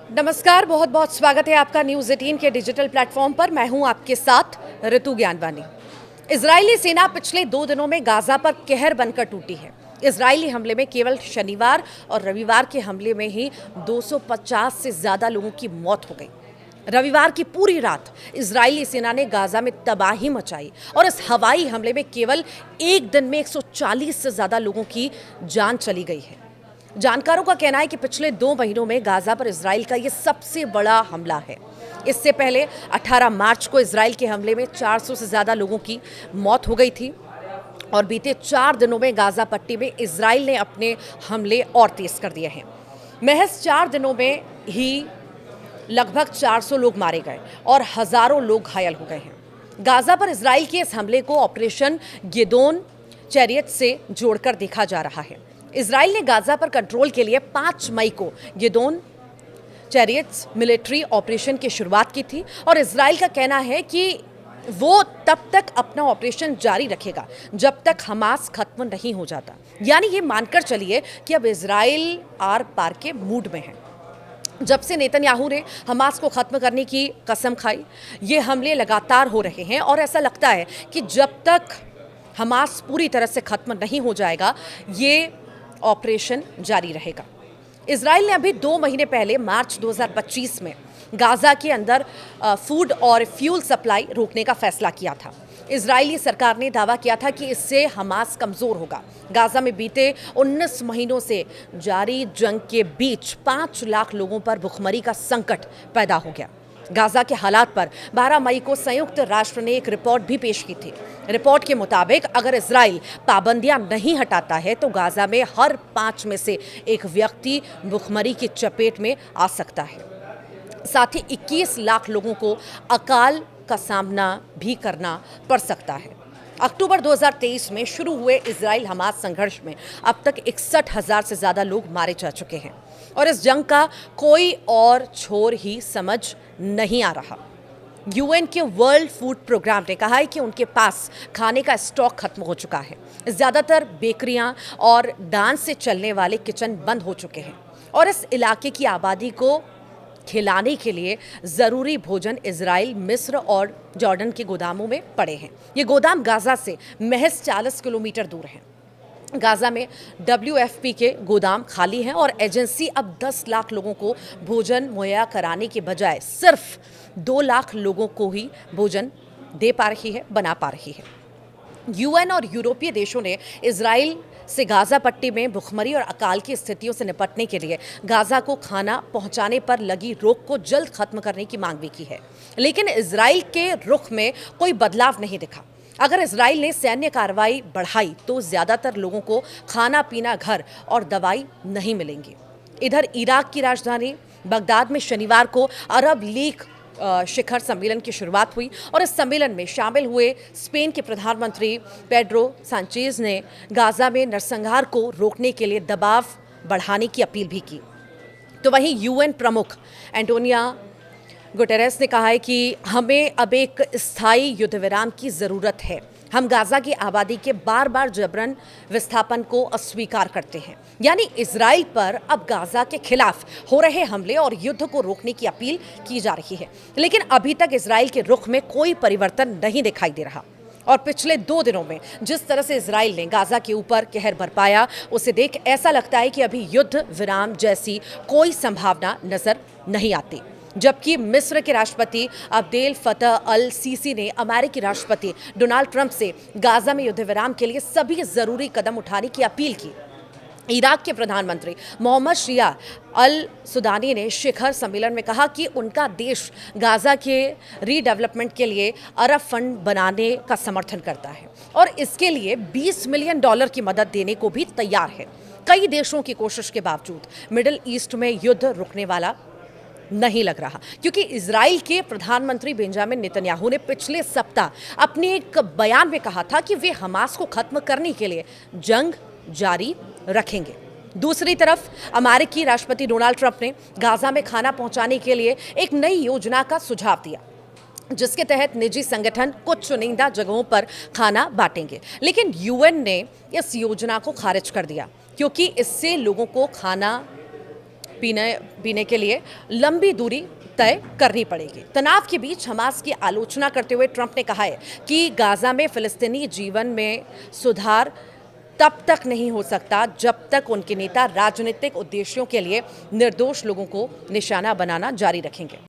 नमस्कार, बहुत बहुत स्वागत है आपका न्यूज़ 18 के डिजिटल प्लेटफॉर्म पर। मैं हूं आपके साथ ऋतु ज्ञानवानी। इज़राइली सेना पिछले 2 दिनों में गाज़ा पर कहर बनकर टूटी है। इज़राइली हमले में केवल शनिवार और रविवार के हमले में ही 250 से ज़्यादा लोगों की मौत हो गई। रविवार की पूरी रात इज़राइली सेना ने गाज़ा में तबाही मचाई और इस हवाई हमले में केवल एक दिन में 140 से ज़्यादा लोगों की जान चली गई है। जानकारों का कहना है कि पिछले 2 महीनों में गाज़ा पर इजराइल का ये सबसे बड़ा हमला है। इससे पहले 18 मार्च को इजराइल के हमले में 400 से ज़्यादा लोगों की मौत हो गई थी और बीते 4 दिनों में गाज़ा पट्टी में इजराइल ने अपने हमले और तेज़ कर दिए हैं। महज 4 दिनों में ही लगभग 400 लोग मारे गए और हज़ारों लोग घायल हो गए हैं। गाज़ा पर इजराइल के इस हमले को ऑपरेशन गिदोन चैरियट से जोड़कर देखा जा रहा है। इजराइल ने गाज़ा पर कंट्रोल के लिए 5 मई को गिदोन चैरियट्स मिलिट्री ऑपरेशन की शुरुआत की थी और इजराइल का कहना है कि वो तब तक अपना ऑपरेशन जारी रखेगा जब तक हमास खत्म नहीं हो जाता। यानी ये मानकर चलिए कि अब इजराइल आर पार के मूड में है। जब से नेतन्याहू ने हमास को खत्म करने की कसम खाई, ये हमले लगातार हो रहे हैं और ऐसा लगता है कि जब तक हमास पूरी तरह से खत्म नहीं हो जाएगा, ये ऑपरेशन जारी रहेगा। इजराइल ने अभी 2 महीने पहले मार्च 2025 में गाज़ा के अंदर फूड और फ्यूल सप्लाई रोकने का फैसला किया था। इजरायली सरकार ने दावा किया था कि इससे हमास कमज़ोर होगा। गाज़ा में बीते 19 महीनों से जारी जंग के बीच 5 लाख लोगों पर भुखमरी का संकट पैदा हो गया। गाज़ा के हालात पर 12 मई को संयुक्त राष्ट्र ने एक रिपोर्ट भी पेश की थी। रिपोर्ट के मुताबिक अगर इजराइल पाबंदियां नहीं हटाता है तो गाज़ा में हर 5 में से एक व्यक्ति भुखमरी की चपेट में आ सकता है। साथ ही 21 लाख लोगों को अकाल का सामना भी करना पड़ सकता है। अक्टूबर 2023 में शुरू हुए इजराइल हमास संघर्ष में अब तक 61,000 से ज़्यादा लोग मारे जा चुके हैं और इस जंग का कोई और छोर ही समझ नहीं आ रहा। यूएन के वर्ल्ड फूड प्रोग्राम ने कहा है कि उनके पास खाने का स्टॉक खत्म हो चुका है। ज़्यादातर बेकरियां और डांस से चलने वाले किचन बंद हो चुके हैं और इस इलाके की आबादी को खिलाने के लिए ज़रूरी भोजन इजराइल, मिस्र और जॉर्डन के गोदामों में पड़े हैं। ये गोदाम गाज़ा से महज 40 किलोमीटर दूर हैं। गाज़ा में WFP के गोदाम खाली हैं और एजेंसी अब 10 लाख लोगों को भोजन मुहैया कराने के बजाय सिर्फ 2 लाख लोगों को ही भोजन दे पा रही है, बना पा रही है। यूएन और यूरोपीय देशों ने इजराइल से गाज़ा पट्टी में भुखमरी और अकाल की स्थितियों से निपटने के लिए गाज़ा को खाना पहुंचाने पर लगी रोक को जल्द खत्म करने की मांग भी की है, लेकिन इजराइल के रुख में कोई बदलाव नहीं दिखा। अगर इजराइल ने सैन्य कार्रवाई बढ़ाई तो ज़्यादातर लोगों को खाना पीना, घर और दवाई नहीं मिलेंगी। इधर इराक की राजधानी बगदाद में शनिवार को अरब लीग शिखर सम्मेलन की शुरुआत हुई और इस सम्मेलन में शामिल हुए स्पेन के प्रधानमंत्री पेड्रो सांचेज ने गाज़ा में नरसंहार को रोकने के लिए दबाव बढ़ाने की अपील भी की। तो वहीं यूएन प्रमुख एंटोनियो गुटेरेस ने कहा है कि हमें अब एक स्थायी युद्ध विराम की ज़रूरत है। हम गाज़ा की आबादी के बार बार जबरन विस्थापन को अस्वीकार करते हैं। यानी इजराइल पर अब गाज़ा के खिलाफ हो रहे हमले और युद्ध को रोकने की अपील की जा रही है, लेकिन अभी तक इजराइल के रुख में कोई परिवर्तन नहीं दिखाई दे रहा। और पिछले 2 दिनों में जिस तरह से इजराइल ने गाज़ा के ऊपर कहर बरपाया, उसे देख ऐसा लगता है कि अभी युद्ध विराम जैसी कोई संभावना नजर नहीं आती। जबकि मिस्र के राष्ट्रपति अब्देल फतह अल सीसी ने अमेरिकी राष्ट्रपति डोनाल्ड ट्रंप से गाज़ा में युद्ध विराम के लिए सभी ज़रूरी कदम उठाने की अपील की। इराक के प्रधानमंत्री मोहम्मद शिया अल सुदानी ने शिखर सम्मेलन में कहा कि उनका देश गाज़ा के रीडेवलपमेंट के लिए अरब फंड बनाने का समर्थन करता है और इसके लिए $20 मिलियन की मदद देने को भी तैयार है। कई देशों की कोशिश के बावजूद मिडिल ईस्ट में युद्ध रुकने वाला नहीं लग रहा, क्योंकि इजराइल के प्रधानमंत्री बेंजामिन नेतन्याहू ने पिछले सप्ताह अपने एक बयान में कहा था कि वे हमास को खत्म करने के लिए जंग जारी रखेंगे। दूसरी तरफ अमेरिकी राष्ट्रपति डोनाल्ड ट्रंप ने गाज़ा में खाना पहुंचाने के लिए एक नई योजना का सुझाव दिया, जिसके तहत निजी संगठन कुछ चुनिंदा जगहों पर खाना बांटेंगे। लेकिन यूएन ने इस योजना को खारिज कर दिया क्योंकि इससे लोगों को खाना पीने के लिए लंबी दूरी तय करनी पड़ेगी। तनाव के बीच हमास की आलोचना करते हुए ट्रंप ने कहा है कि गाजा में फिलिस्तीनी जीवन में सुधार तब तक नहीं हो सकता जब तक उनके नेता राजनीतिक उद्देश्यों के लिए निर्दोष लोगों को निशाना बनाना जारी रखेंगे।